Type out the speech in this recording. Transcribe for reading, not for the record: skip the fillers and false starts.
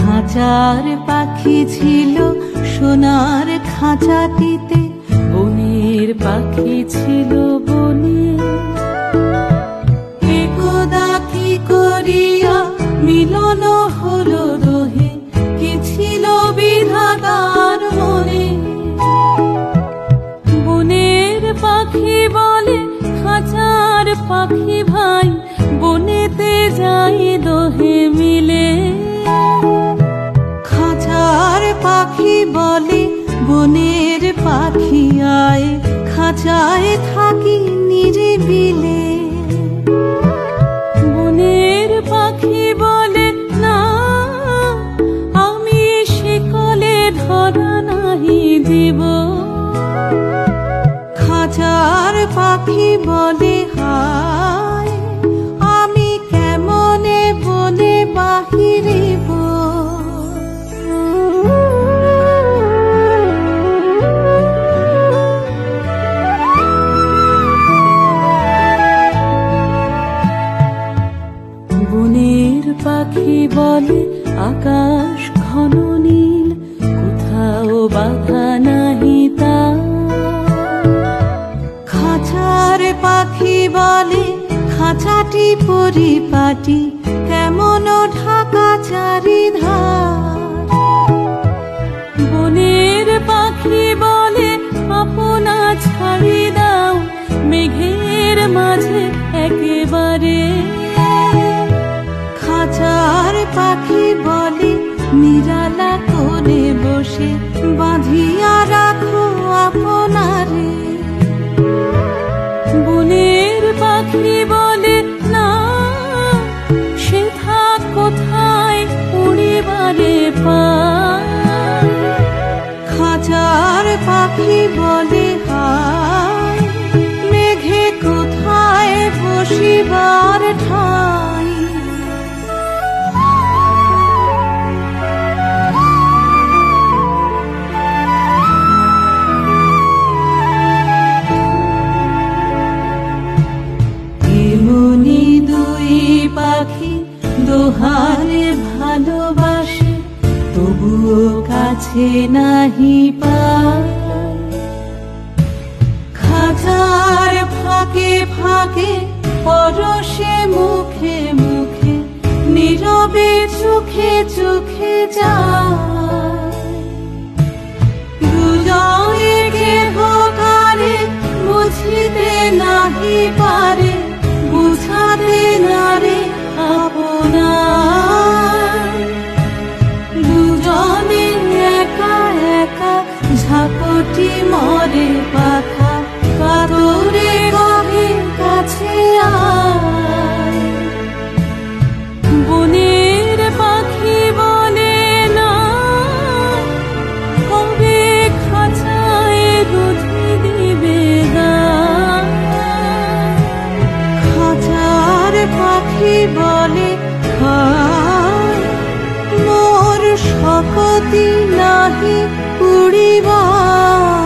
খাঁচার পাখি ছিল সোনার খাঁচাটিতে, বনের পাখি ছিল বনে। একদা কি করিয়া মিলন হলো দোহে, কি ছিল বিধাতার মনে। বনের পাখি বলে খাঁচার পাখি ভাই, বনেতে যাই দোহে মিলে। খাঁচার পাখি বলে বনের পাখি আয়, খাঁচায় থাকি নিরিবিলে। বনের পাখি বলে না, আমি শিকলে ধরা নাহি দিব। খাঁচার পাখি বলে হায়, আমি কেমনে বনে বাহিরিব। বনের পাখি বলে আকাশ ঘন নীল, কোথাও বাধা নাহি তা। খাঁচার পাখি বলে খাঁচাটি পরিপাটি, কেমন ঢাকা চারিধার। বনের পাখি বলে আপনা ছাড়ি দাও, মেঘের মাঝে একেবারে। খাঁচার পাখি বলে নিরালা করে বসে, বাঁধিয়া রাখো আপনারে। বনের পাখি বলে না, সে থাক কোথায় উড়িবারে পায়। খাঁচার পাখি বলে হায়, মেঘে কোথায় বসিবার ঠাই। এমনি দুই পাখি দোহারে ভালোবাসে, তবুও কাছে নাহি পায়। খাঁচার ফাঁকে ফাঁকে পরশে মুখে মুখে, নীরবে চোখে চোখে যায়। দুজনে কেহ কারে বুঝিতে নাহি পারে, বুঝাতে নারে আপনার। দুজনে একা একা ঝাপটি মরে পাখা, কাতরে কহে কাছে আয়। বনের পাখি বলে না, কবে খাঁচায় রুধি দিবে গায়। খাঁচার পাখি বলে হায়, মোর শকতি নাহি উড়িবার।